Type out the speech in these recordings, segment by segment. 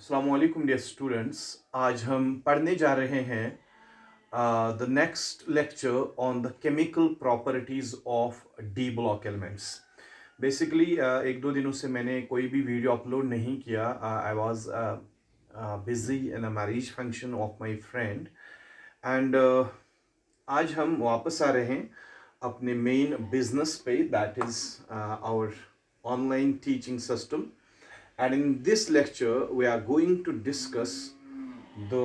अस्सलामुअलैकुम dear students. आज हम पढ़ने जा रहे हैं the next lecture on the chemical properties of D block elements. Basically एक दो दिनों से मैंने कोई भी वीडियो अपलोड नहीं किया। I was busy in a marriage function of my friend and आज हम वापस आ रहे हैं अपने मेन बिजनेस पे, that is our online teaching system. And in this lecture, we are going to discuss the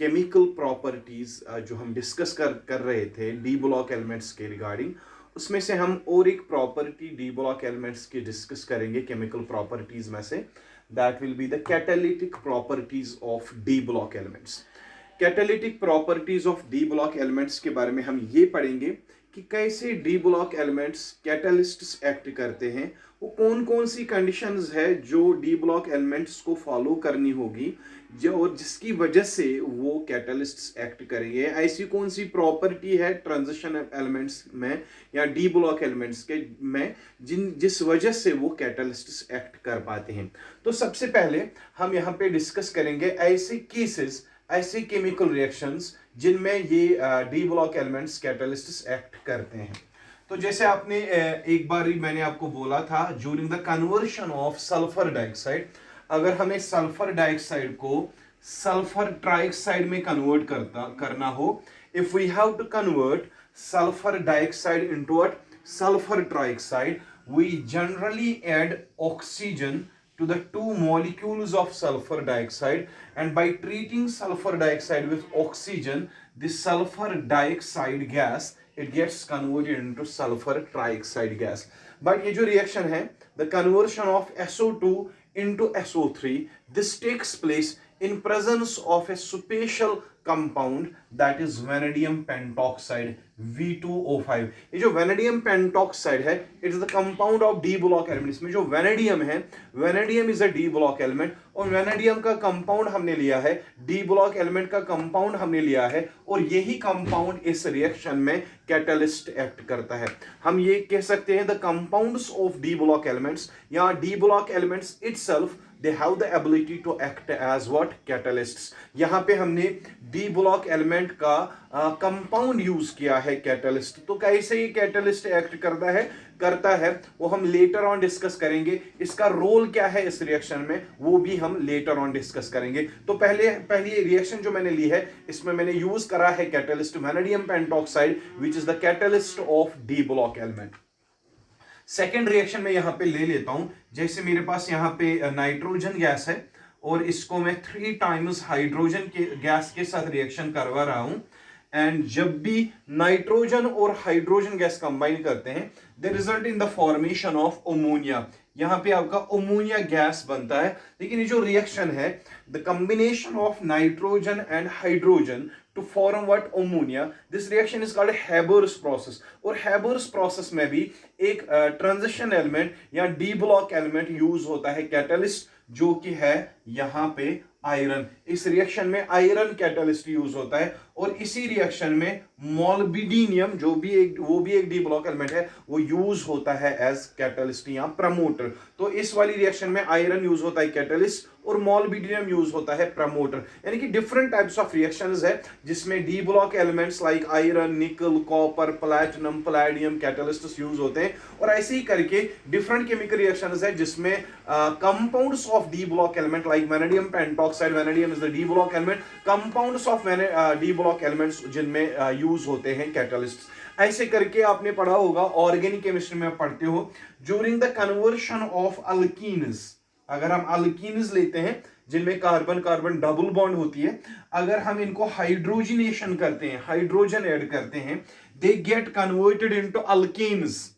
chemical properties जो हम डिस्कस कर रहे थे डी ब्लॉक एलिमेंट्स के रिगार्डिंग। उसमें से हम और एक प्रॉपर्टी डी ब्लॉक एलिमेंट्स की डिस्कस करेंगे केमिकल प्रॉपर्टीज में से, that will be the catalytic properties of D block elements. Catalytic properties of D block elements के बारे में हम ये पढ़ेंगे कि कैसे D block elements catalysts act करते हैं, वो कौन कौन सी कंडीशंस है जो डी ब्लॉक एलिमेंट्स को फॉलो करनी होगी जो और जिसकी वजह से वो कैटलिस्ट्स एक्ट करेंगे। ऐसी कौन सी प्रॉपर्टी है ट्रांजिशन एलिमेंट्स में या डी ब्लॉक एलिमेंट्स के में जिस वजह से वो कैटलिस्ट्स एक्ट कर पाते हैं। तो सबसे पहले हम यहाँ पे डिस्कस करेंगे ऐसे केसेस, ऐसे केमिकल रिएक्शंस जिनमें ये D block elements catalysts act करते हैं। तो जैसे आपने एक बार ही मैंने आपको बोला था, during the conversion of sulphur dioxide, अगर हमें सल्फर डाइऑक्साइड को सल्फर ट्राइऑक्साइड में कन्वर्ट करना हो, if we have to convert sulphur dioxide into sulphur trioxide, we generally add oxygen to the two molecules of sulfur dioxide, and by treating sulfur dioxide with oxygen, the sulfur dioxide gas it gets converted into sulfur trioxide gas. But ये जो reaction है, the conversion of SO2 into SO3, this takes place in presence of a special compound that is vanadium pentoxide V2O5। ये जो vanadium pentoxide है, it is the compound of D block element। इसमें जो vanadium है, vanadium is a D block element और vanadium का compound हमने लिया है, D block element का compound हमने लिया है और यही compound इस reaction में catalyst act करता है। हम ये कह सकते हैं the compounds of D block elements या D block elements itself they have the ability to act as what catalysts। यहाँ पे हमने डी ब्लॉक एलिमेंट का कंपाउंड यूज किया है कैटलिस्ट। तो कैसे ये कैटलिस्ट एक्ट करता है वो हम लेटर ऑन डिस्कस करेंगे। इसका रोल क्या है इस रिएक्शन में वो भी हम लेटर ऑन डिस्कस करेंगे। तो पहली रिएक्शन जो मैंने ली है इसमें मैंने यूज करा है catalyst vanadium pentoxide which is the catalyst of D block element. Second reaction में यहां पे ले लेता हूं, जैसे मेरे पास यहां पे नाइट्रोजन गैस है और इसको मैं 3 टाइम्स हाइड्रोजन के गैस के साथ रिएक्शन करवा रहा हूं, एंड जब भी नाइट्रोजन और हाइड्रोजन गैस कंबाइन करते हैं they result in the formation of ammonia. यहां पे आपका अमोनिया गैस बनता है। लेकिन ये जो रिएक्शन है, the combination of nitrogen and hydrogen to form what ammonia, this reaction is called Haber's process। और Haber's process में भी एक ट्रांजिशन एलिमेंट या डी ब्लॉक एलिमेंट यूज होता है कैटलिस्ट, जो कि है यहाँ पे आयरन। इस रिएक्शन में आयरन कैटलिस्ट यूज होता है और इसी रिएक्शन में मोल्बिडिनियम वो भी एक डी ब्लॉक एलिमेंट है, वो यूज होता है एज कैटलिस्ट या प्रमोटर। तो इस वाली रिएक्शन में आयरन यूज होता है कैटलिस्ट और मोल्बिडिनियम यूज होता है प्रमोटर। यानी कि डिफरेंट टाइप्स ऑफ रिएक्शंस है जिसमें D block elements like iron, nickel, copper, platinum, palladium catalysts use होते हैं। और ऐसे ही करके डिफरेंट केमिकल रिएक्शंस है जिसमें compounds of D block element like vanadium pentoxide, vanadium is the D block element, compounds of D block elements जिनमें use होते हैं कैटलिस्ट्स। ऐसे करके आपने पढ़ा होगा, ऑर्गेनिक केमिस्ट्री में पढ़ते हो, during the conversion of alkenes, अगर हम अल्कीन्स लेते हैं जिनमें कार्बन कार्बन डबल बॉन्ड होती है, अगर हम इनको हाइड्रोजनेशन करते हैं, हाइड्रोजन ऐड करते हैं, they get converted into alkenes,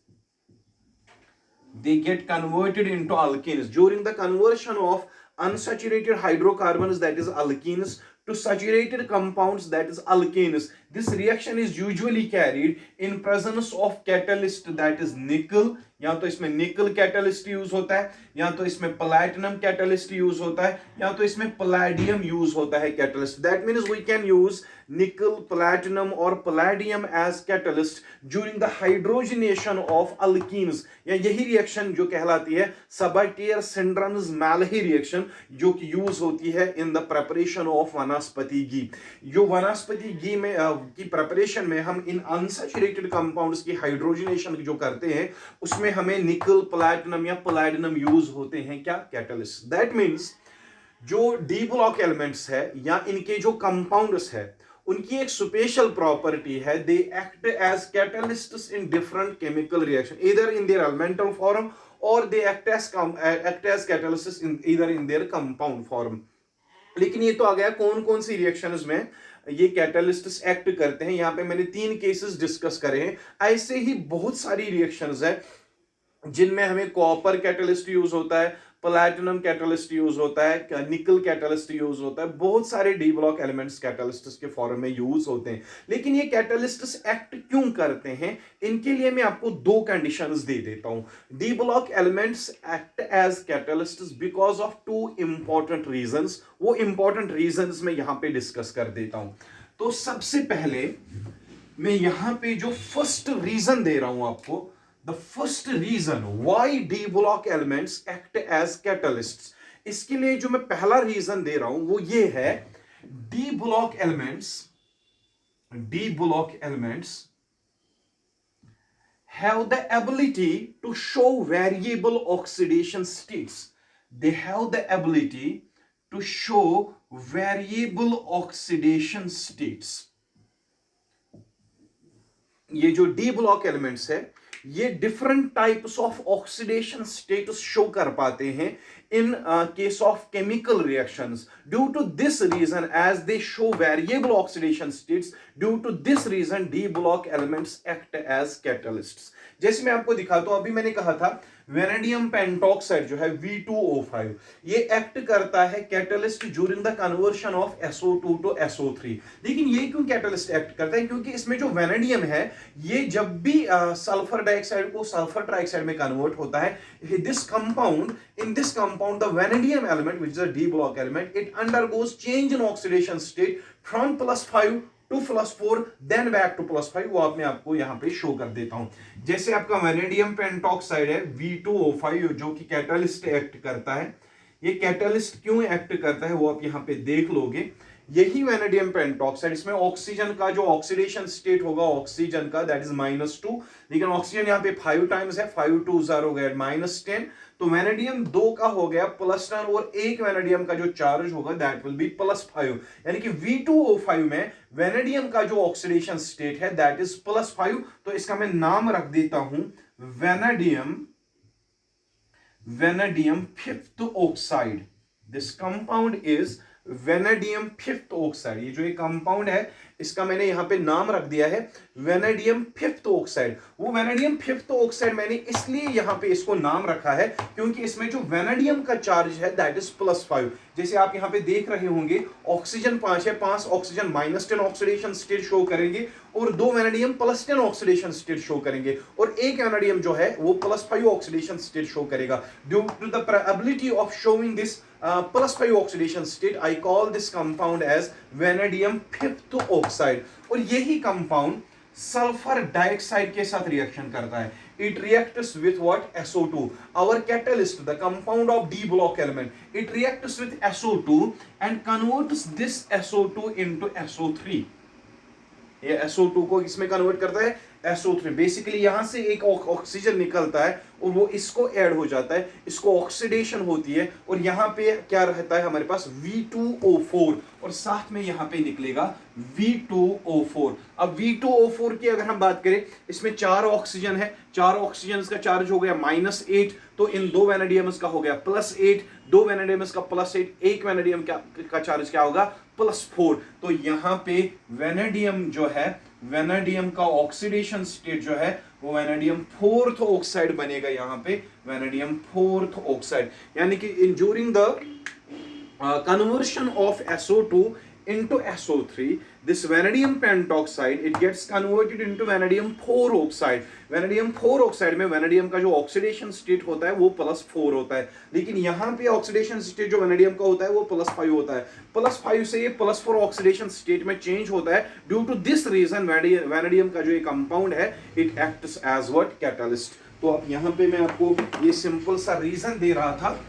they get converted into alkenes during the conversion of unsaturated hydrocarbons that is alkenes to saturated compounds that is alkanes, This reaction is usually carried in presence of catalyst that is nickel, या तो इसमें निकल catalyst use होता है, या तो इसमें platinum catalyst use होता है, या तो इसमें पैलेडियम यूज होता है catalyst. That means we can use nickel, platinum or palladium as catalyst during the hydrogenation of alkenes. या यही रिएक्शन जो कहलाती है Sabatier-Sanders-Malhi रिएक्शन, जो कि यूज होती है इन द प्रिपरेशन ऑफ वनस्पति घी. जो वनस्पति घी में की प्रिपरेशन में हम इन अनसैचुरेटेड कंपाउंड्स की हाइड्रोजनेशन जो करते हैं उसमें हमें निकल, प्लैटिनम या पैलेडियम यूज होते हैं क्या, कैटलिस्ट. दैट मींस जो डी ब्लॉक एलिमेंट्स है या इनके जो कंपाउंड्स है उनकी एक स्पेशल प्रॉपर्टी है, they act as catalysts in different chemical reaction either in their elemental form और they act as catalysts in either in their compound form. लेकिन ये तो आ गया कौन कौन सी रिएक्शंस में ये कैटलिस्ट्स एक्ट करते हैं. यहां पे मैंने 3 केसेस डिस्कस करे हैं. ऐसे ही बहुत सारी रिएक्शंस है जिनमें हमें कॉपर कैटलिस्ट यूज होता है, प्लैटिनम कैटलिस्ट यूज होता है, निकल कैटलिस्ट यूज होता है. बहुत सारे डी ब्लॉक एलिमेंट्स कैटलिस्ट्स के फॉर्म में यूज होते हैं. लेकिन ये कैटलिस्ट्स एक्ट क्यों करते हैं, इनके लिए मैं आपको 2 कंडीशंस दे देता हूं. D block elements act as catalysts because of 2 important reasons. वो इंपॉर्टेंट रीजंस मैं यहां पे डिस्कस कर देता हूं. तो सबसे पहले मैं यहां पे जो फर्स्ट रीजन दे रहा हूं आपको, the first reason why d block elements act as catalysts, इसके लिए जो मैं पहला रीजन दे रहा हूं वो ये है, d block elements have the ability to show variable oxidation states. They have the ability to show variable oxidation states. ये जो d block elements है ये different types of oxidation status show कर पाते हैं in case of chemical reactions. Due to this reason as they show variable oxidation states, due to this reason D block elements act as catalysts. जैसे मैं आपको दिखाता हूं, अभी मैंने कहा था वेनेडियम पेंटॉक्साइड जो है V2O5 ये एक्ट करता है catalyst during the conversion of SO2 to SO3. लेकिन ये क्यों कैटलिस्ट एक्ट करता है, क्योंकि इसमें जो वेनेडियम है ये जब भी सल्फर डाइऑक्साइड को सल्फर ट्राइऑक्साइड में कन्वर्ट होता है, this compound the vanadium element which is a D block element, it undergoes change in oxidation state from +5 to +4 then back to +5. वो मैं आपको यहां पे शो कर देता हूं. जैसे आपका वेनेडियम पेंटॉक्साइड है V2O5 जो कि कैटलिस्ट एक्ट करता है. ये कैटलिस्ट क्यों एक्ट करता है वो आप यहां पे देख लोगे. यही वेनेडियम पेंटॉक्साइड, इसमें ऑक्सीजन का जो ऑक्सीडेशन स्टेट होगा ऑक्सीजन का दैट इज -2, लेकिन ऑक्सीजन यहां पे 5 टाइम्स है, 5 2 हो गया -10. तो वेनेडियम 2 का हो गया +10 और एक वेनेडियम का जो चार्ज होगा दैट विल बी +5. यानी कि V2O5 में वेनेडियम का जो ऑक्सीडेशन स्टेट है दैट इज +5. तो इसका मैं नाम रख देता हूं vanadium 5th oxide. This compound is vanadium 5th oxide. ये जो एक कंपाउंड है इसका मैंने यहां पे नाम रख दिया है वेनेडियम 5th ऑक्साइड. वो वेनेडियम 5th ऑक्साइड मैंने इसलिए यहां पे इसको नाम रखा है क्योंकि इसमें जो वेनेडियम का चार्ज है दैट इज +5. जैसे आप यहां पे देख रहे होंगे ऑक्सीजन 5 है, 5 ऑक्सीजन -10 ऑक्सीडेशन स्टेट शो करेंगे और 2 वेनेडियम +10 ऑक्सीडेशन स्टेट शो करेंगे और एक वेनेडियम जो है वो +5 ऑक्सीडेशन स्टेट शो करेगा. Due to the ability of showing this +5 oxidation state I call this compound as vanadium 5th oxide. और यही कंपाउंड सल्फर डाइऑक्साइड के साथ रिएक्शन करता है. It reacts with what? SO2. Our catalyst, the compound of D block element, it reacts with SO2 and converts this SO2 into SO3. ये SO2 को इसमें convert करता है SO3. बेसिकली यहां से एक ऑक्सीजन निकलता है और वो इसको ऐड हो जाता है, इसको ऑक्सीडेशन होती है और यहां पे क्या रहता है हमारे पास V2O4 और साथ में यहां पे निकलेगा V2O4. अब V2O4 की अगर हम बात करें, इसमें 4 ऑक्सीजन है, 4 ऑक्सीजन का चार्ज हो गया -8, तो इन 2 वेनेडियम्स का हो गया +8, 2 वेनेडियम्स का +8, एक वेनेडियम का चार्ज क्या होगा +4. तो यहां पे वेनेडियम जो है, वेनेडियम का ऑक्सीडेशन स्टेट जो है वो वेनेडियम 4th ऑक्साइड बनेगा. यहां पे वेनेडियम 4th ऑक्साइड, यानी कि during the conversion of SO2 into SO3 this vanadium pentoxide it gets converted into vanadium 4 oxide. vanadium 4 oxide में vanadium का जो oxidation state होता है वो +4 होता है, लेकिन यहाँ पे oxidation state जो vanadium का होता है वो +5 होता है. +5 से ये +4 oxidation state में change होता है. Due to this reason vanadium का जो ये compound है it acts as what catalyst. तो अब यहाँ पे मैं आपको ये सिंपल सा रीजन दे रहा था.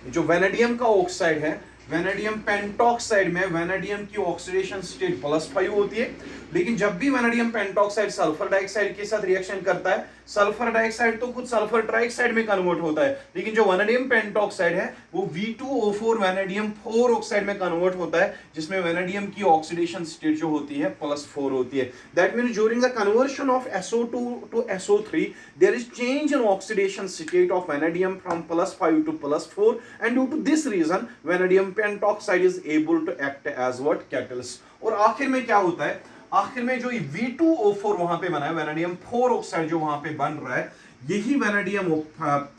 जो वेनेडियम का ऑक्साइड है, वेनेडियम पेंटॉक्साइड में वेनेडियम की ऑक्सीडेशन स्टेट +5 होती है, लेकिन जब भी वेनेडियम पेंटॉक्साइड सल्फर डाइऑक्साइड के साथ रिएक्शन करता है, सल्फर डाइऑक्साइड तो खुद सल्फर ट्राइऑक्साइड में कन्वर्ट होता है, लेकिन जो वेनेडियम पेंटॉक्साइड है वो V2O4 वेनेडियम 4 ऑक्साइड में कन्वर्ट होता है, जिसमें वेनेडियम की ऑक्सीडेशन स्टेट जो होती है +4 होती है. That means during the conversion of SO2 to SO3 there is change in oxidation state of vanadium from +5 to +4, and due to this reason vanadium pentoxide is able to act as what catalyst. और आखिर में क्या होता है, आखिर में जो V2O4 वहां पे बना है, वेनेडियम 4 ऑक्साइड जो वहां पे बन रहा है, यही वेनेडियम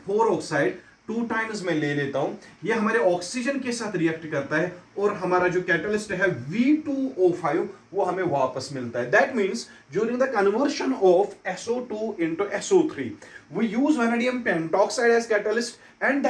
4 ऑक्साइड 2 टाइम्स में ले लेता हूं, ये हमारे ऑक्सीजन के साथ रिएक्ट करता है और हमारा जो कैटलिस्ट है V2O5 वो हमें वापस मिलता है. That means during the conversion of SO2 into SO3 we use vanadium pentoxide as catalyst, and in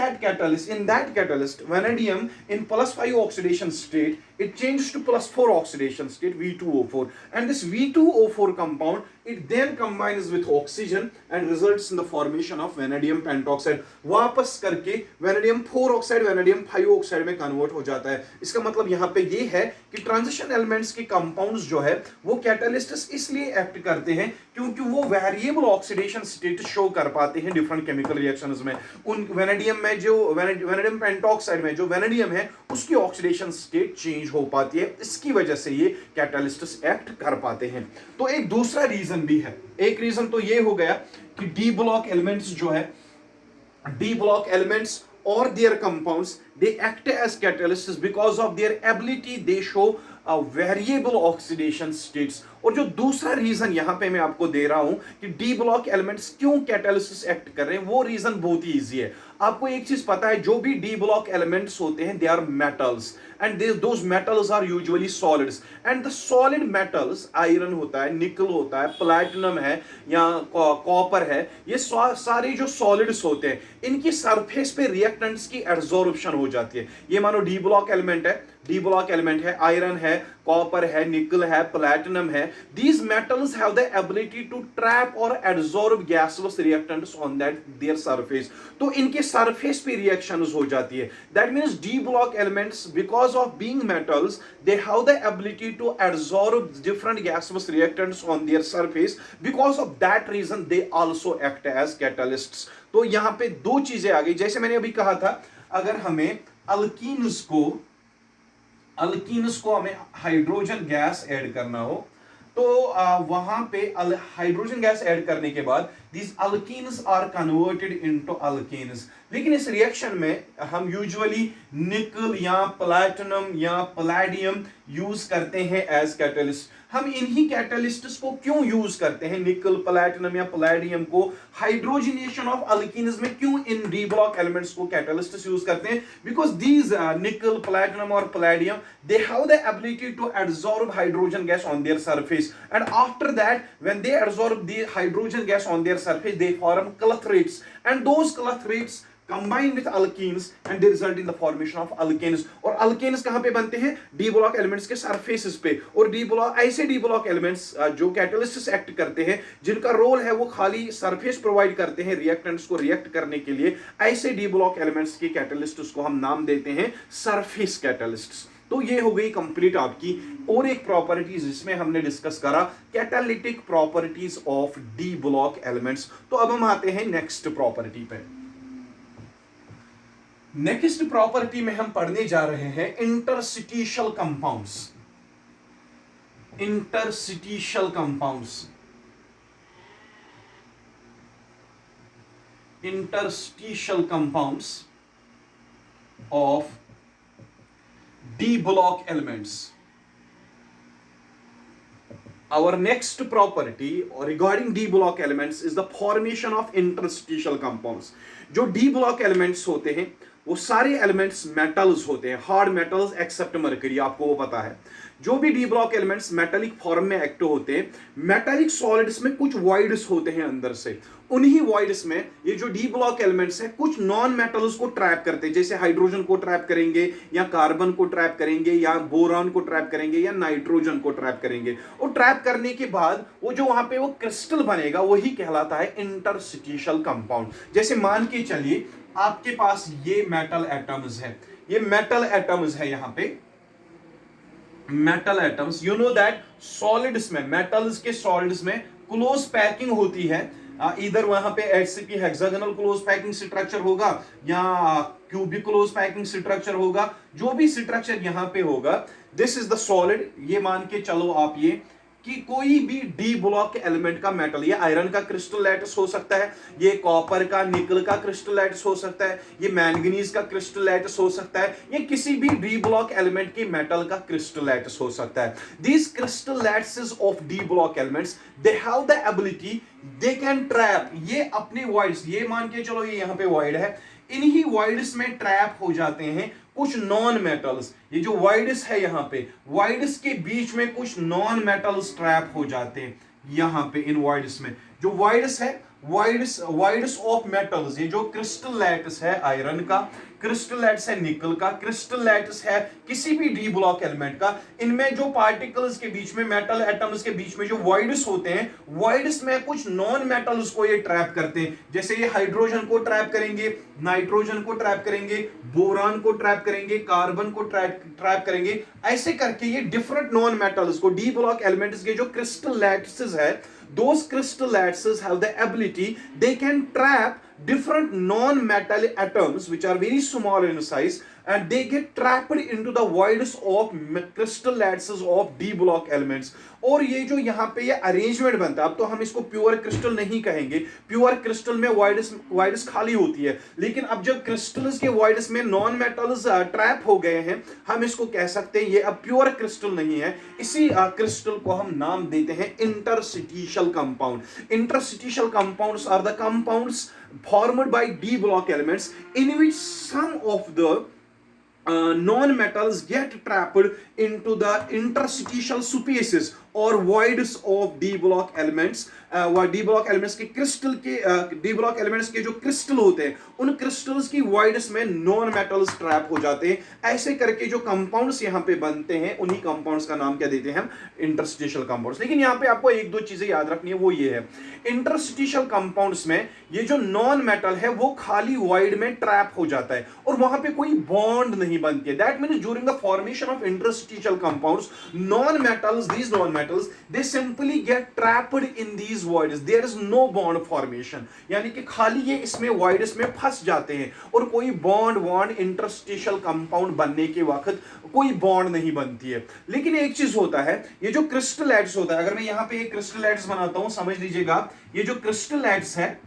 that catalyst vanadium in +5 oxidation state it changes to +4 oxidation state V2O4, and this V2O4 compound it then combines with oxygen and results in the formation of vanadium pentoxide. वापस करके vanadium 4 oxide vanadium 5 oxide में convert हो जाता है. इसका मतलब यहाँ पे ये है कि ट्रांजिशन एलिमेंट्स के कंपाउंड्स जो है वो कैटलिस्ट्स इसलिए एक्ट करते हैं क्योंकि वो वेरिएबल ऑक्सीडेशन स्टेट शो कर पाते हैं डिफरेंट केमिकल रिएक्शंस में. उन वेनेडियम में जो वेनेडियम पेंटॉक्साइड में जो वेनेडियम है उसकी ऑक्सीडेशन स्टेट चेंज हो पाती है, इसकी वजह से ये कैटलिस्ट्स एक्ट कर पाते हैं. तो एक दूसरा रीजन भी है. एक रीजन तो ये हो गया कि डी ब्लॉक एलिमेंट्स जो है, D block elements or their compounds they act as catalysts because of their ability they show variable oxidation states. और जो दूसरा रीजन यहां पे मैं आपको दे रहा हूं कि डी ब्लॉक एलिमेंट्स क्यों कैटलिस्ट एक्ट कर रहे हैं, वो रीजन बहुत ही इजी है. आपको एक चीज पता है, जो भी डी ब्लॉक एलिमेंट्स होते हैं they are metals and those metals are usually solids, and the solid metals iron होता है, निकल होता है, प्लैटिनम है या कॉपर है, ये सारे जो सॉलिड्स होते हैं इनकी सरफेस पे रिएक्टेंट्स की एब्जॉर्प्शन हो जाती है. ये मानो डी ब्लॉक एलिमेंट है, डी ब्लॉक एलिमेंट है, आयरन है, कॉपर है, निकल है, प्लैटिनम है. These metals have the ability to trap or absorb gaseous reactants on their surface. तो इनके सरफेस पे रिएक्शंस हो जाती है. That means D block elements, because of being metals, they have the ability to absorb different gaseous reactants on their surface. Because of that reason, they also act as catalysts. तो यहाँ पे दो चीजें आ गई. जैसे मैंने अभी कहा था, अगर हमें अल्कीन्स को हमें हाइड्रोजन गैस ऐड करना हो तो वहां पे हाइड्रोजन गैस ऐड करने के बाद these alkenes are converted into alkenes. लेकिन इस रिएक्शन में हम यूजुअली निकल या प्लैटिनम या पैलेडियम यूज करते हैं एज कैटलिस्ट. हम इन्हीं कैटलिस्ट्स को क्यों यूज करते हैं, निकल, प्लैटिनम या पैलेडियम को हाइड्रोजनेशन ऑफ अल्कीन्स में क्यों इन डी ब्लॉक एलिमेंट्स को कैटलिस्ट्स यूज करते हैं? बिकॉज दीज निकल, प्लैटिनम और palladium they have the ability to absorb hydrogen gas on their surface, and after that when they absorb the hydrogen gas on their surface they form clathrates, and those clathrates combine with alkenes and they result in the formation of alkanes. और alkanes कहां पे बनते हैं? D block elements के surfaces पे. और D block, ऐसे D block elements जो कैटलिस्ट्स एक्ट करते हैं, जिनका रोल है वो खाली सरफेस प्रोवाइड करते हैं रिएक्टेंट्स को रिएक्ट करने के लिए, ऐसे डी ब्लॉक एलिमेंट्स के कैटलिस्ट्स को हम नाम देते हैं सरफेस कैटलिस्ट्स. तो ये हो गई कंप्लीट आपकी और एक प्रॉपर्टीज जिसमें हमने डिस्कस करा catalytic properties of D block elements. तो अब हम आते हैं नेक्स्ट प्रॉपर्टी पे. नेक्स्ट प्रॉपर्टी में हम पढ़ने जा रहे हैं interstitial compounds. Interstitial compounds, interstitial compounds of D block elements. Our next property regarding D block elements is the formation of interstitial compounds. जो D block elements होते हैं वो सारे एलिमेंट्स मेटल्स होते हैं, हार्ड मेटल्स एक्सेप्ट मरकरी, आपको वो पता है। जो भी D block elements metallic form में एक्टिव होते हैं, मेटालिक सॉलिड्स में कुछ वॉइड्स होते हैं अंदर से, उन्हीं वॉइड्स में ये जो डी ब्लॉक एलिमेंट्स हैं कुछ नॉन मेटल्स को ट्रैप करते हैं, जैसे हाइड्रोजन को ट्रैप करेंगे या कार्बन को ट्रैप करेंगे या बोरॉन को ट्रैप करेंगे या नाइट्रोजन को ट्रैप करेंगे। और ट्रैप करने के बाद वो जो वहां पे वो क्रिस्टल बनेगा वही कहलाता है इंटरस्टिशियल कंपाउंड। जैसे मान के चलिए आपके पास ये मेटल एटम्स है, ये मेटल एटम्स है, यहां पे metal atoms, you know that solids में, मेटल्स के सॉलिड्स में क्लोज पैकिंग होती है, इधर वहां पे HCP hexagonal close packing structure होगा या क्यूबिक क्लोज पैकिंग स्ट्रक्चर होगा, जो भी स्ट्रक्चर यहां पे होगा, दिस इज द सॉलिड। ये मान के चलो आप ये कि कोई भी डी ब्लॉक एलिमेंट का मेटल, ये आयरन का क्रिस्टल लैटिस हो सकता है, ये कॉपर का निकल का क्रिस्टल लैटिस हो सकता है, ये मैंगनीज का क्रिस्टल लैटिस हो सकता है, ये किसी भी डी ब्लॉक एलिमेंट के मेटल का क्रिस्टल लैटिस हो सकता है। These crystal lattices of D block elements, they have the ability, they can trap, ये अपने वॉइड्स, ये मान के चलो ये यहां पे वॉइड है, इन्हीं वॉइड्स में ट्रैप हो जाते हैं कुछ नॉन मेटल्स। ये जो वॉइड्स है यहां पे, वॉइड्स के बीच में कुछ नॉन मेटल्स ट्रैप हो जाते हैं यहां पे इन वॉइड्स में। जो वॉइड्स है, वॉइड्स ऑफ मेटल्स, ये जो क्रिस्टल लैटिस है आयरन का, क्रिस्टल लैटिस है निकल का, क्रिस्टल लैटिस है किसी भी डी ब्लॉक एलिमेंट का, इनमें जो पार्टिकल्स के बीच में, मेटल एटम्स के बीच में जो वॉइड्स होते हैं, वॉइड्स में कुछ नॉन मेटल्स को ये ट्रैप करते हैं। जैसे ये हाइड्रोजन को ट्रैप करेंगे, नाइट्रोजन को ट्रैप करेंगे, बोरान को ट्रैप करेंगे, कार्बन को ट्रैप करेंगे, ऐसे करके ये डिफरेंट नॉन मेटल्स को, डी ब्लॉक एलिमेंट्स के जो क्रिस्टल लैटिसेस है, those crystal lattices have the ability, they can trap different non-metal atoms which are very small in size, and they get trapped into the voids of crystal lattices of d block elements। और ये जो यहाँ पे ये arrangement बनता है, अब तो हम इसको प्योर क्रिस्टल नहीं कहेंगे, प्योर क्रिस्टल में वॉइड्स खाली होती है, लेकिन अब जब क्रिस्टल्स के वॉइड्स में नॉन मेटल्स ट्रैप हो गए हैं, हम इसको कह सकते हैं ये अब प्योर क्रिस्टल नहीं है। इसी क्रिस्टल को हम नाम देते हैं interstitial compound. Interstitial compounds are the compounds formed by d block elements in which some of the non-metals get trapped into the interstitial spaces or voids of d block elements। D block elements के crystal के, D block elements के जो crystal होते हैं, उन crystals की voids में non metals trap हो जाते हैं। ऐसे करके जो कंपाउंड्स यहाँ पे बनते हैं, उन्हीं कंपाउंड्स का नाम क्या देते हैं हम, इंटरस्टिशियल कंपाउंड्स। लेकिन यहाँ पे आपको एक दो चीजें याद रखनी है, वो ये है, इंटरस्टिशियल कंपाउंड्स में ये जो नॉन मेटल है वो खाली वॉइड में ट्रैप हो जाता है और वहां पे कोई बॉन्ड नहीं बनती है। That means during the formation of interstitial compounds, non metals, these non metals, they simply get trapped in these voids, there is no bond formation, यानी कि खाली ये इसमें voids में फंस जाते हैं और कोई बॉन्ड इंटरस्टिशियल कंपाउंड बनने के वक्त कोई बॉन्ड नहीं बनती है। लेकिन एक चीज होता है, ये जो क्रिस्टल लैटिस होता है, अगर मैं यहां पे एक क्रिस्टल लैटिस बनाता हूं, समझ लीजिएगा, ये जो क्रिस्टल लैटिस है,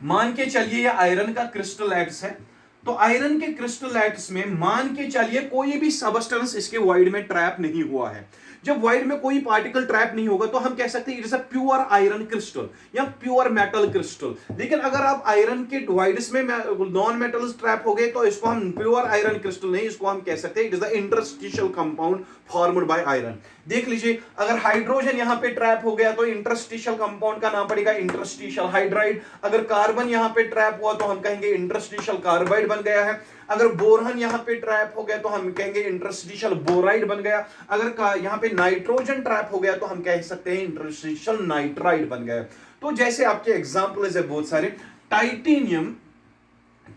मान के चलिए ये आयरन का क्रिस्टल लैटिस है, तो आयरन के क्रिस्टल लैटिस में मान के चलिए कोई भी सबस्टेंस इसके वॉइड में ट्रैप नहीं हुआ है। जब वॉइड में कोई पार्टिकल ट्रैप नहीं होगा तो हम कह सकते हैं it is a pure iron crystal या प्योर मेटल क्रिस्टल। लेकिन अगर आप आयरन के वॉइड्स में नॉन मेटल्स ट्रैप हो गए तो इसको हम प्योर आयरन क्रिस्टल नहीं, इसको हम कह सकते हैं it is the interstitial compound formed by iron. देख लीजिए, अगर हाइड्रोजन यहां पे ट्रैप हो गया तो इंटरस्टिशियल कंपाउंड का नाम पड़ेगा इंटरस्टिशियल हाइड्राइड। अगर कार्बन यहां पे ट्रैप हुआ तो हम कहेंगे इंटरस्टिशियल कार्बाइड बन गया है। अगर बोरॉन यहां पे ट्रैप हो गया तो हम कहेंगे इंटरस्टिशियल बोराइड बन गया। अगर यहां पे नाइट्रोजन ट्रैप हो गया तो हम कह सकते हैं इंटरस्टिशियल नाइट्राइड बन गया। तो जैसे आपके एग्जांपल्स है बहुत सारे,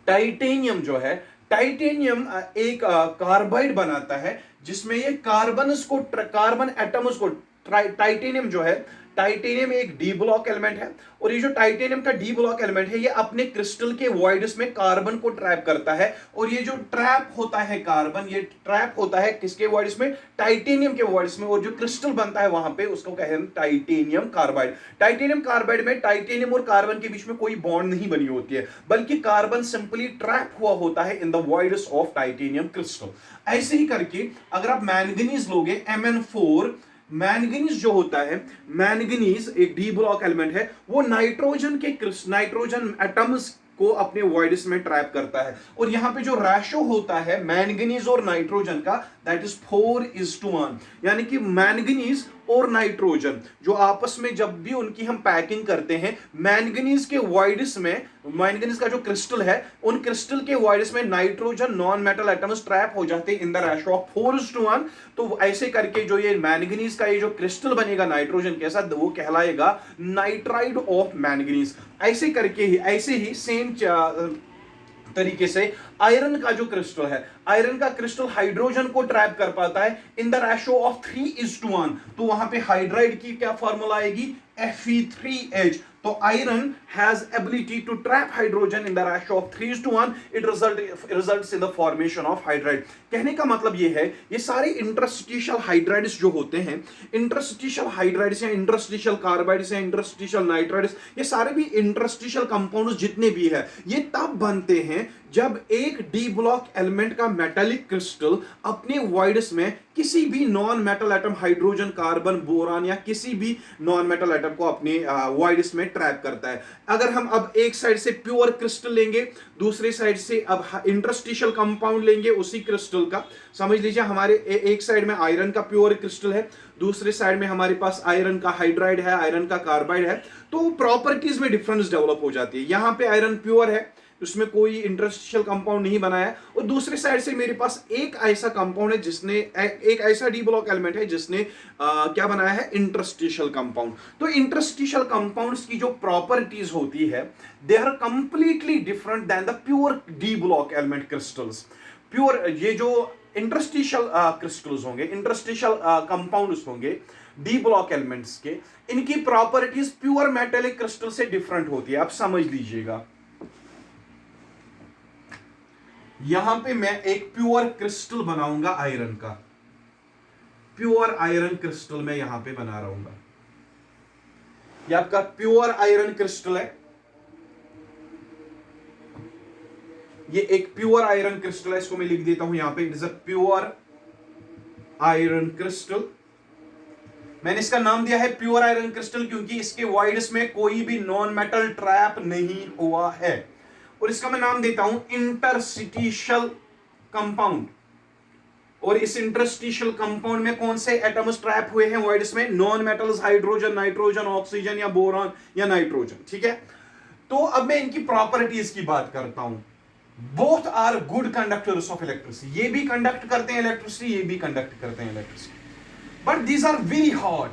टाइटेनियम जो है, टाइटेनियम एक कार्बाइड बनाता है जिसमें ये कार्बन एटम्स को, टाइटेनियम जो है, टाइटेनियम एक डी ब्लॉक एलिमेंट है और ये जो टाइटेनियम का डी ब्लॉक एलिमेंट है ये अपने क्रिस्टल के वॉइड्स में कार्बन को ट्रैप करता है और ये जो ट्रैप होता है कार्बन, ये ट्रैप होता है किसके वॉइड्स में, टाइटेनियम के वॉइड्स में, और जो क्रिस्टल बनता है वहां पे उसको कहते हैं टाइटेनियम कार्बाइड। टाइटेनियम कार्बाइड में टाइटेनियम और कार्बन के बीच में कोई बॉन्ड नहीं बनी होती है, बल्कि कार्बन सिंपली ट्रैप हुआ होता है in the voids of titanium crystal. ऐसे ही करके अगर आप मैंगनीज लोगे, Mn4, मैंगनीज जो होता है, मैंगनीज एक डी ब्लॉक एलिमेंट है, वो नाइट्रोजन एटम्स को अपने वॉइड्स में ट्रैप करता है। और यहां पे जो रेशो होता है मैंगनीज और नाइट्रोजन का, दैट इज 4:1, यानी कि मैंगनीज और नाइट्रोजन जो आपस में जब भी उनकी हम पैकिंग करते हैं, मैंगनीज के वॉइड्स में, मैंगनीज का जो क्रिस्टल है, उन क्रिस्टल के वॉइड्स में nitrogen non metal atoms trap हो जाते हैं इन द रेशो ऑफ 4:1। तो ऐसे करके जो ये मैंगनीज का ये जो क्रिस्टल बनेगा नाइट्रोजन के साथ, वो कहलाएगा नाइट्राइड ऑफ मैंगनीज। ऐसे करके ही, ऐसे ही सेम तरीके से आयरन का जो क्रिस्टल है, आयरन का क्रिस्टल हाइड्रोजन को ट्रैप कर पाता है इन द रेशो ऑफ 3:1। तो वहां पे हाइड्राइड की क्या फॉर्मूला आएगी, Fe3H। तो iron has ability to trap hydrogen in the ratio of 3:1। It results in the formation of hydride. कहने का मतलब ये है, ये सारे इंटरस्टिशियल हाइड्राइड्स जो होते हैं, इंटरस्टिशियल हाइड्राइड्स या इंटरस्टिशियल कार्बाइड्स या इंटरस्टिशियल नाइट्राइड्स, ये सारे भी इंटरस्टिशियल कंपाउंड्स जितने भी है, ये तब बनते हैं जब एक डी ब्लॉक एलिमेंट का मेटालिक क्रिस्टल अपने वॉइड्स में किसी भी non metal atom, hydrogen, carbon, boron या किसी भी नॉन मेटल एटम को अपने वॉइड्स में ट्रैप करता है। अगर हम अब एक साइड से प्योर क्रिस्टल लेंगे, दूसरे साइड से अब इंटरस्टिशियल कंपाउंड लेंगे उसी क्रिस्टल का, समझ लीजिए हमारे एक साइड में आयरन का प्योर क्रिस्टल है, दूसरे साइड में हमारे पास आयरन का हाइड्राइड है, आयरन का कार्बाइड है, तो प्रॉपर्टीज में डिफरेंस डेवलप हो जाती है। यहां पे आयरन प्योर है, उसमें कोई इंटरस्टिशियल कंपाउंड नहीं बनाया है, और दूसरे साइड से मेरे पास एक ऐसा कंपाउंड है जिसने, एक ऐसा डी ब्लॉक एलिमेंट है जिसने क्या बनाया है, इंटरस्टिशियल कंपाउंड। तो इंटरस्टिशियल कंपाउंड्स की जो प्रॉपर्टीज होती है, they are completely different than the pure D block element crystals. Pure ये जो इंटरस्टिशियल क्रिस्टल्स होंगे, इंटरस्टिशियल कंपाउंड्स होंगे डी ब्लॉक एलिमेंट्स के, इनकी प्रॉपर्टीज प्योर मेटेलिक क्रिस्टल से डिफरेंट होती है। आप समझ लीजिएगा, यहां पे मैं एक प्योर क्रिस्टल बनाऊंगा आयरन का, प्योर आयरन क्रिस्टल मैं यहां पे बना रहा हूं। ये आपका प्योर आयरन क्रिस्टल है, ये एक प्योर आयरन क्रिस्टल है, इसको मैं लिख देता हूं यहां पे, it is a pure iron crystal. मैंने इसका नाम दिया है प्योर आयरन क्रिस्टल क्योंकि इसके वॉइड्स में कोई भी नॉन मेटल ट्रैप नहीं हुआ है। और इसका मैं नाम देता हूं इंटरस्टिशियल कंपाउंड। और इस इंटरस्टिशियल कंपाउंड में कौन से एटम्स ट्रैप हुए हैं वॉइड्स में, non metals, hydrogen, nitrogen, oxygen या बोरॉन या नाइट्रोजन। ठीक है, तो अब मैं इनकी प्रॉपर्टीज की बात करता हूं। Both are good conductors of electricity, ये भी कंडक्ट करते हैं इलेक्ट्रिसिटी, ये भी कंडक्ट करते हैं electricity, but these are very hard.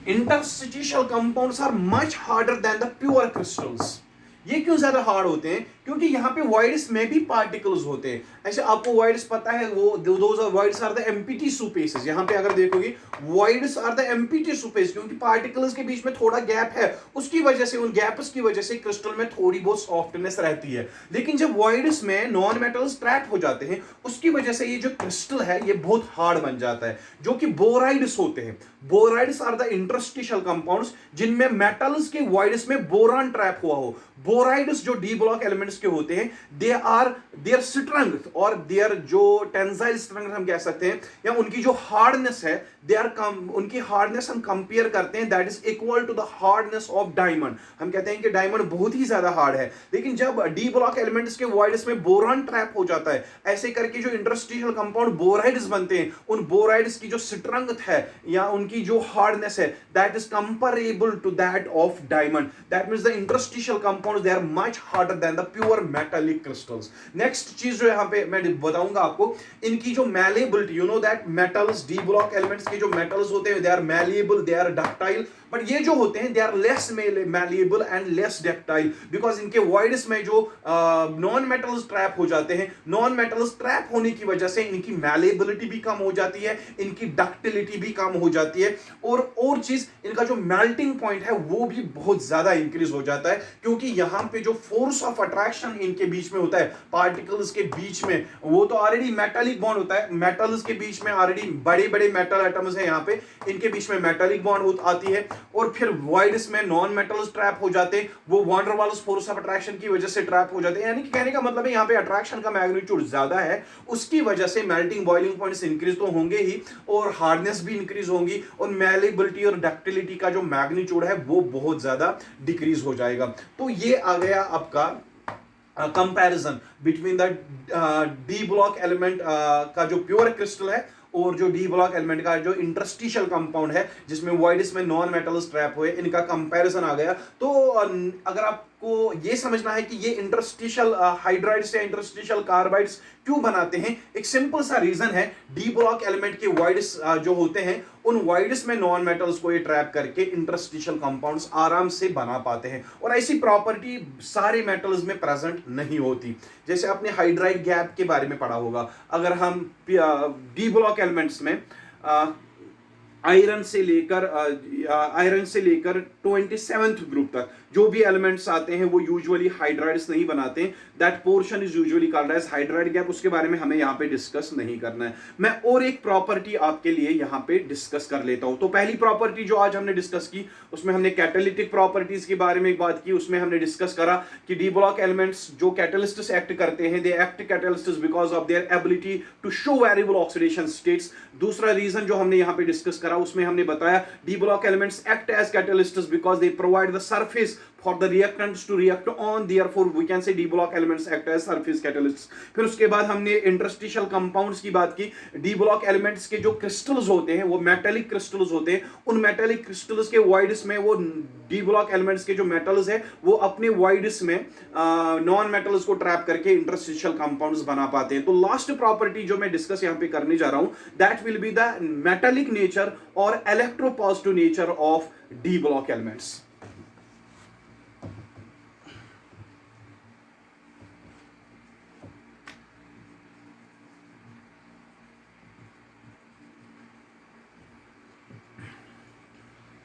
Interstitial compounds are much harder than the pure crystals. ये क्यों ज्यादा हार्ड होते हैं, क्योंकि यहां पे वॉइड्स में भी पार्टिकल्स होते हैं। ऐसे आपको वॉइड्स पता है, वो those are voids are the empty spaces. यहां पे अगर देखोगे voids are the empty space, क्योंकि पार्टिकल्स के बीच में थोड़ा गैप है, उसकी वजह से, उन गैप्स की वजह से क्रिस्टल में थोड़ी बहुत सॉफ्टनेस रहती है। लेकिन जब वॉइड्स में नॉन मेटल्स ट्रैप हो जाते हैं, उसकी वजह से ये जो क्रिस्टल है ये बहुत हार्ड बन जाता है, जो कि बोराइड्स होते हैं। Borides are the interstitial compounds जिनमें मेटल्स के वॉइड्स में बोरान ट्रैप हुआ हो। बोराइड्स जो डी ब्लॉक एलिमेंट्स के होते हैं, देयर स्ट्रेंथ और देयर जो टेंसाइल स्ट्रेंथ हम कह सकते हैं, या उनकी जो हार्डनेस है, उनकी हार्डनेस हम कंपेयर करते हैं, that is equal to the hardness of diamond. हम कहते हैं कि डायमंड बहुत ही ज्यादा हार्ड है। लेकिन जब डी ब्लॉक एलिमेंट्स के वॉइड्स में बोरान ट्रैप हो जाता है, ऐसे करके जो इंटरस्टिशियल कंपाउंड बोराइड्स बनते हैं, उन बोराइड्स की जो स्ट्रेंथ है या उनकी जो हार्डनेस है, that is comparable to that of diamond. That means the interstitial compounds they are much harder than the pure metallic crystals. Next चीज जो यहां पे मैं बताऊंगा आपको, इनकी जो malleability, you know that metals, D block elements के जो मेटल्स होते हैं, they are malleable, they are ductile, but ये जो होते हैं they are less malleable and less ductile, because इनके वॉइड्स में जो नॉन मेटल्स ट्रैप हो जाते हैं, नॉन मेटल्स ट्रैप होने की वजह से इनकी मैलेबिलिटी भी कम हो जाती है, इनकी डक्टिलिटी भी कम हो जाती है, और चीज इनका जो मेल्टिंग पॉइंट है वो भी बहुत ज्यादा इंक्रीज हो जाता है, क्योंकि यहां पे जो फोर्स ऑफ अट्रैक्शन इनके बीच में होता है, पार्टिकल्स के बीच में, वो तो ऑलरेडी मेटालिक बॉन्ड होता है, मेटल्स के बीच में ऑलरेडी बड़े बड़े मेटल एटम्स हैं, यहां पे इनके बीच में मेटालिक बॉन्ड आती है, और फिर वॉइड्स में नॉन मेटल्स ट्रैप हो जाते हैं, वो वॉन डर वाल्स फोर्स ऑफ अट्रैक्शन की वजह से ट्रैप हो जाते हैं। यानी कि कहने का मतलब है यहाँ पे अट्रैक्शन का मैग्नीट्यूड ज्यादा है, उसकी वजह से मेल्टिंग बॉइलिंग पॉइंट्स इंक्रीज तो होंगे ही और हार्डनेस भी इंक्रीज होंगी और मैलेबिलिटी और डक्टिलिटी का जो मैग्नीट्यूड है वो बहुत ज्यादा डिक्रीज हो जाएगा। तो ये आ गया आपका comparison between the D block element का जो प्योर क्रिस्टल है और जो डी ब्लॉक एलिमेंट का जो इंटरस्टिशियल कंपाउंड है जिसमें वॉइड्स में नॉन मेटल्स ट्रैप हुए, इनका कंपैरिजन आ गया। तो अगर आपको ये समझना है कि ये इंटरस्टिशियल हाइड्राइड्स या इंटरस्टिशियल कार्बाइड्स क्यों बनाते हैं, एक सिंपल सा रीजन है, डी ब्लॉक एलिमेंट के वॉइड्स जो होते हैं उन वॉइड्स में नॉन मेटल्स को ये ट्रैप करके इंटरस्टिशियल कंपाउंड्स आराम से बना पाते हैं और ऐसी प्रॉपर्टी सारे मेटल्स में प्रेजेंट नहीं होती। जैसे आपने हाइड्राइड गैप के बारे में पढ़ा होगा, अगर हम डी ब्लॉक एलिमेंट्स में आयरन से लेकर 27th ग्रुप तक जो भी एलिमेंट्स आते हैं वो यूजुअली हाइड्राइड्स नहीं बनाते हैं। That portion is usually called as hydride gap. उसके बारे में हमें यहाँ पे डिस्कस नहीं करना है। मैं और एक प्रॉपर्टी आपके लिए यहाँ पे डिस्कस कर लेता हूँ। तो पहली प्रॉपर्टी जो आज हमने डिस्कस की उसमें हमने कैटालिटिक प्रॉपर्टीज के बारे में बात की। उसमें हमने डिस्कस करा कि डी ब्लॉक एलिमेंट्स जो कैटलिस्ट्स एक्ट करते हैं, they act catalysts because of their ability to show variable oxidation states. दूसरा रीजन जो हमने यहाँ पे डिस्कस करा उसमें हमने बताया D block elements act as catalysts because they provide the surface for the reactants to react on, therefore we can say d block elements act as surface catalysts। फिर उसके बाद हमने इंटरस्टिशियल कंपाउंड्स की बात की। डी ब्लॉक एलिमेंट्स के जो crystals होते हैं वो मेटेलिक क्रिस्टल्स होते हैं। उन मेटेलिक क्रिस्टल्स के वॉइड्स में वो डी ब्लॉक एलिमेंट्स के जो मेटल्स है वो अपने वॉइड्स में नॉन मेटल्स को ट्रैप करके इंटरस्टिशियल कंपाउंड्स बना पाते हैं। तो लास्ट प्रॉपर्टी जो मैं डिस्कस यहाँ पे करने जा रहा हूं that will be the metallic nature और electropositive nature of D block elements.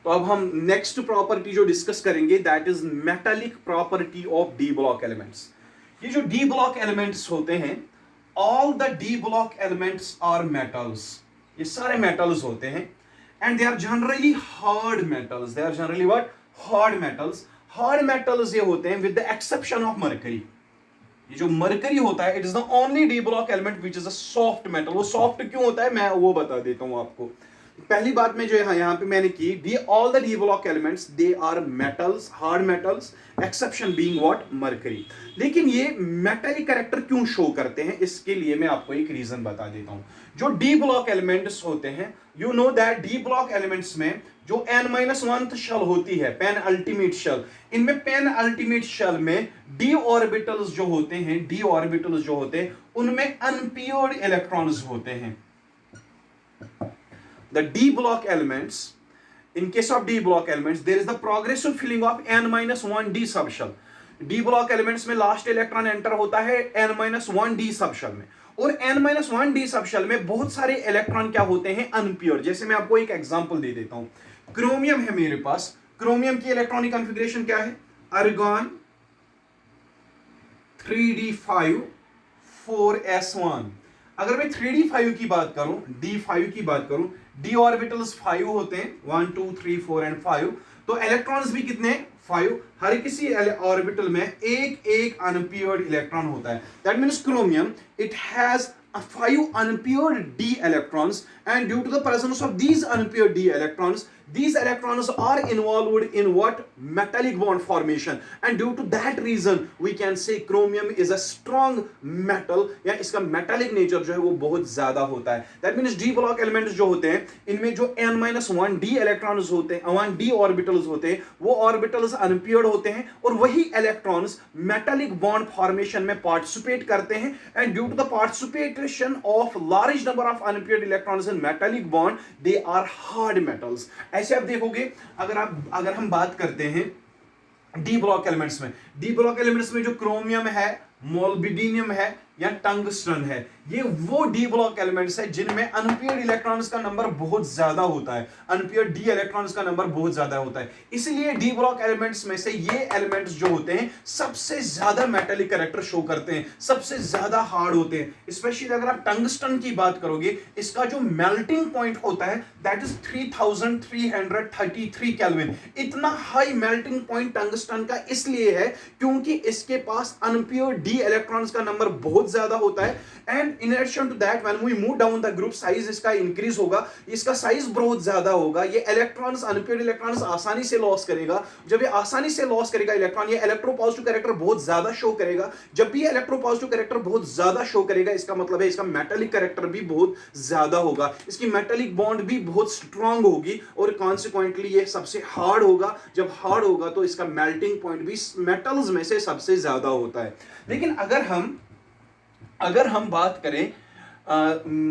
तो अब हम नेक्स्ट प्रॉपर्टी जो डिस्कस करेंगे that is metallic property of D block elements. ये जो डी ब्लॉक एलिमेंट्स होते हैं, all the D block elements are metals. ये सारे मेटल्स होते हैं and they are generally hard metals. They are generally what? Hard metals. Hard metals ये होते हैं with the exception of mercury. ये जो मरकरी होता है it is the only D block element which is a soft metal. वो soft क्यों होता है मैं वो बता देता हूं आपको। पहली बात में जो यहाँ पे मैंने की, D all the D block elements they are metals, hard metals, exception being what? Mercury. लेकिन ये मेटालिक कैरेक्टर क्यों शो करते हैं इसके लिए मैं आपको एक रीजन बता देता हूं। जो डी ब्लॉक एलिमेंट्स होते हैं, you know that D block elements में जो n-1th शेल होती है, पेन अल्टीमेट शेल, इनमें पेन अल्टीमेट शेल में डी ऑर्बिटल्स जो होते हैं, डी ऑर्बिटल्स जो होते हैं उनमें अनपेयर्ड इलेक्ट्रॉन्स होते हैं। The d block elements, in case of d block elements, there is the progressive filling of n-1 d subshell। d block elements में लास्ट इलेक्ट्रॉन एंटर होता है n-1 d सबशेल में, और n-1 d सबशेल में बहुत सारे electron क्या होते हैं? अनप्योर। जैसे मैं आपको एक एग्जांपल दे देता हूं। क्रोमियम है मेरे पास, क्रोमियम की इलेक्ट्रॉनिक कॉन्फ़िगरेशन क्या है? argon 3d5 4s1। अगर मैं 3d5 की बात करूं, d5 की बात करूं, d ऑर्बिटल्स 5 होते हैं, 1 2 3 4 एंड 5। तो इलेक्ट्रॉन्स भी कितने? 5। हर किसी ऑर्बिटल में एक एक अनपेयर्ड इलेक्ट्रॉन होता है। That means chromium it has 5 unpaired d electrons, and due to the presence of these unpaired d electrons, these electrons are involved in what? Metallic bond formation, and due to that reason we can say chromium is a strong metal, या इसका metallic nature जो है वो बहुत ज्यादा होता है। That means d block elements जो होते हैं इनमें जो n-1 d electrons होते हैं, 1 d orbitals होते हैं, वो orbitals unpaired होते हैं और वही electrons metallic bond formation में participate करते हैं, and due to the participation of large number of unpaired electrons in metallic bond, they are hard metals। ऐसे आप देखोगे अगर हम बात करते हैं डी ब्लॉक एलिमेंट्स में, डी ब्लॉक एलिमेंट्स में जो क्रोमियम है मोल्बिडिनियम है या टंगस्टन है। ये वो डी ब्लॉक एलिमेंट्स है जिनमें अनपेयर्ड इलेक्ट्रॉन्स का नंबर बहुत ज्यादा होता है, अनपेयर्ड डी इलेक्ट्रॉन्स का नंबर बहुत ज्यादा होता है। इसलिए डी ब्लॉक एलिमेंट्स में से ये एलिमेंट्स जो होते हैं सबसे ज्यादा मेटालिक कैरेक्टर शो करते हैं, सबसे ज्यादा हार्ड होते हैं। स्पेशली अगर आप टंगस्टन की बात करोगे, इसका जो मेल्टिंग पॉइंट होता है दैट इज 3333 केल्विन। इतना हाई मेल्टिंग पॉइंट टंगस्टन का इसलिए है क्योंकि इसके पास अनपेयर्ड डी इलेक्ट्रॉन्स का नंबर बहुत ज्यादा होता है। And in addition to that when we move down the group size इसका इंक्रीज होगा, इसका साइज बहुत ज्यादा होगा। ये इलेक्ट्रॉन्स, अनपेयर्ड इलेक्ट्रॉन्स आसानी से लॉस करेगा। जब ये आसानी से लॉस करेगा इलेक्ट्रॉन, ये इलेक्ट्रोपॉजिटिव कैरेक्टर बहुत ज्यादा शो करेगा। जब भी इलेक्ट्रोपॉजिटिव कैरेक्टर बहुत ज्यादा शो करेगा, इसका मतलब है इसका मेटालिक कैरेक्टर भी बहुत ज्यादा होगा, इसकी मेटालिक बॉन्ड भी बहुत स्ट्रांग होगी और कॉन्सिक्वेंटली ये सबसे हार्ड होगा। जब हार्ड होगा तो इसका मेल्टिंग पॉइंट भी मेटल्स में से सबसे ज्यादा होता है। लेकिन अगर हम बात करें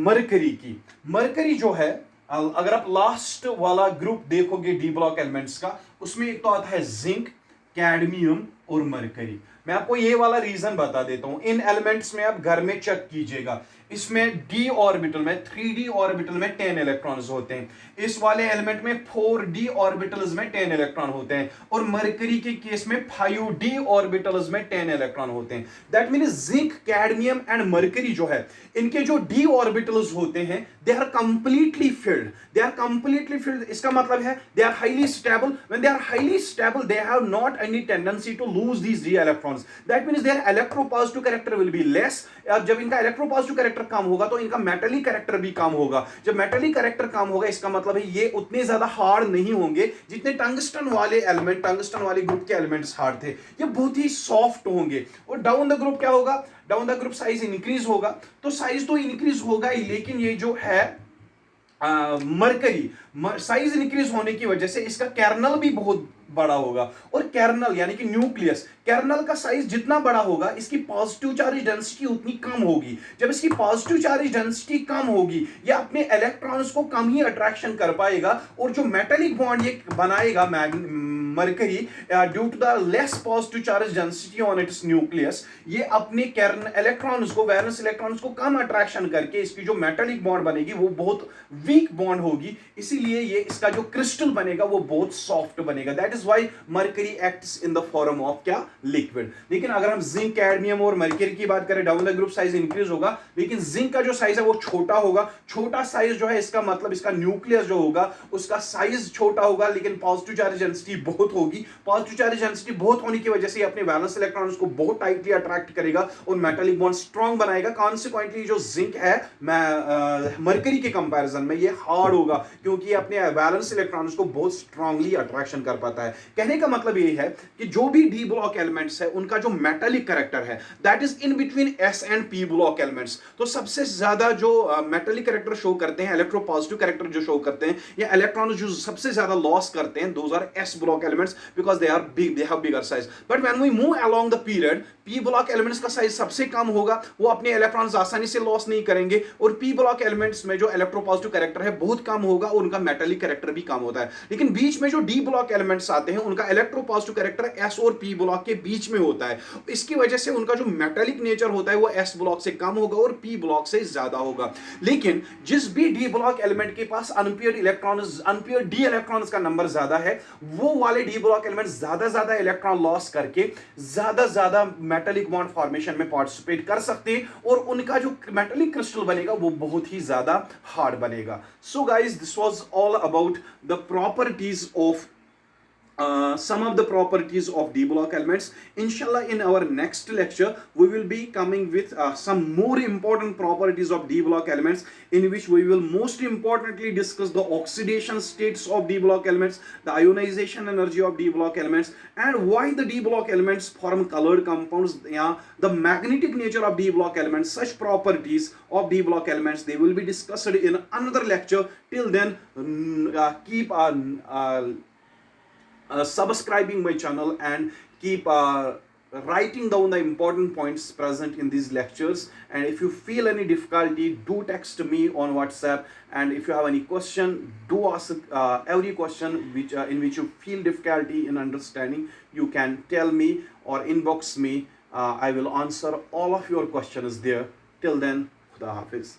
मरकरी की, मरकरी जो है, अगर आप लास्ट वाला ग्रुप देखोगे डी ब्लॉक एलिमेंट्स का, उसमें एक तो आता है जिंक, कैडमियम और मरकरी। मैं आपको ये वाला रीजन बता देता हूं। इन एलिमेंट्स में आप घर में चेक कीजिएगा, इसमें डी ऑर्बिटल में 3d ऑर्बिटल में 10 इलेक्ट्रॉन्स होते हैं, इस वाले एलिमेंट में 4d ऑर्बिटल्स में 10 इलेक्ट्रॉन होते हैं, और मरकरी के केस में 5d ऑर्बिटल्स में 10 इलेक्ट्रॉन होते हैं। That means zinc, cadmium and mercury जो है, इनके जो d ऑर्बिटल्स होते हैं they are completely filled, they are completely filled. इसका मतलब है they are highly stable. When they are highly stable they have not any tendency to lose these d electrons. That means their electropositive character will be less. जब इनका electropositive character कम होगा तो इनका metallic character भी कम होगा। जब metallic character कम होगा, इसका मतलब है ये उतने ज्यादा हार्ड नहीं होंगे जितने टंगस्टन वाले एलिमेंट, टंगस्टन वाले ग्रुप के एलिमेंट्स हार्ड थे। ये बहुत ही सॉफ्ट होंगे। और डाउन द ग्रुप क्या होगा, down the group size increase होगा। तो साइज तो इंक्रीज होगा ही, लेकिन ये जो है मरकरी, साइज इंक्रीज होने की वजह से इसका कर्नल भी बहुत बड़ा होगा। और कर्नल यानी कि न्यूक्लियस, कर्नल का साइज जितना बड़ा होगा, इसकी पॉजिटिव चार्ज डेंसिटी उतनी कम होगी। जब इसकी पॉजिटिव चार्ज डेंसिटी कम होगी, ये अपने इलेक्ट्रॉन्स को कम ही अट्रैक्शन कर पाएगा, और जो मेटालिक बॉन्ड ये बनाएगा mercury, due to the less positive charge density on its nucleus, ये अपने इलेक्ट्रॉन्स को, वैलेंस इलेक्ट्रॉन्स को कम अट्रैक्शन करके इसकी जो मेटालिक बॉन्ड बनेगी वो बहुत वीक बॉन्ड होगी। इसीलिए ये इसका जो क्रिस्टल बनेगा वो बहुत सॉफ्ट बनेगा। That is why mercury acts in the form of क्या, लिक्विड। लेकिन अगर हम जिंक, कैडमियम और मरकरी की बात करें, down the group size increase होगा, लेकिन जिंक का जो साइज है वो छोटा होगा। छोटा साइज जो है, इसका मतलब इसका न्यूक्लियस जो होगा उसका साइज छोटा होगा, लेकिन पॉजिटिव चार्ज डेंसिटी बहुत होगी। पॉजिटिव चार्ज डेंसिटी बहुत होने की वजह से अपने वैलेंस इलेक्ट्रॉन्स को बहुत टाइटली अट्रैक्ट करेगा और मेटालिक बॉन्ड स्ट्रांग बनाएगा। कॉन्सिक्वेंटली जो जिंक है मरकरी के कंपैरिजन में ये हार्ड होगा, क्योंकि अपने वैलेंस इलेक्ट्रॉन्स को बहुत स्ट्रांगली अट्रैक्शन कर पाता है। कहने का मतलब ये है कि जो भी डी ब्लॉक एलिमेंट्स है उनका जो मेटालिक कैरेक्टर है that is in between S and P block elements. तो सबसे ज्यादा जो मेटालिक कैरेक्टर शो करते हैं, इलेक्ट्रोपॉजिटिव कैरेक्टर जो शो करते हैं, या इलेक्ट्रॉन जो सबसे ज्यादा लॉस करते हैं, those R S block elements, because they are big, they have bigger size. But when we move along the period, p block elements का साइज सबसे कम होगा, वो अपने इलेक्ट्रॉन्स आसानी से लॉस नहीं करेंगे, और p block elements में जो इलेक्ट्रोपॉजिटिव कैरेक्टर है बहुत कम होगा और उनका मेटालिक कैरेक्टर भी कम होता है। लेकिन बीच में जो d block elements आते हैं उनका इलेक्ट्रोपॉजिटिव कैरेक्टर s और p block के बीच में होता है। इसकी वजह से उनका जो मेटालिक नेचर होता है वो s block से कम होगा और p block से ज्यादा होगा। लेकिन जिस भी d block एलिमेंट के पास unpaired electrons, unpaired d electrons का नंबर ज्यादा है, वो वाले d ब्लॉक एलिमेंट ज्यादा इलेक्ट्रॉन लॉस करके ज्यादा मेटालिक बॉन्ड फॉर्मेशन में पार्टिसिपेट कर सकते हैं, और उनका जो मेटालिक क्रिस्टल बनेगा वो बहुत ही ज्यादा हार्ड बनेगा। So guys, this was all about the properties of some of the properties of d block elements. Inshallah, in our next lecture we will be coming with some more important properties of d block elements, in which we will most importantly discuss the oxidation states of d block elements, the ionization energy of d block elements, and why the d block elements form colored compounds, the magnetic nature of d block elements. Such properties of d block elements, they will be discussed in another lecture. Till then, keep subscribing my channel and keep writing down the important points present in these lectures. And if you feel any difficulty, do text me on WhatsApp, and if you have any question, do ask every question in which you feel difficulty in understanding. You can tell me or inbox me I will answer all of your questions there. Till then, Khuda Hafiz.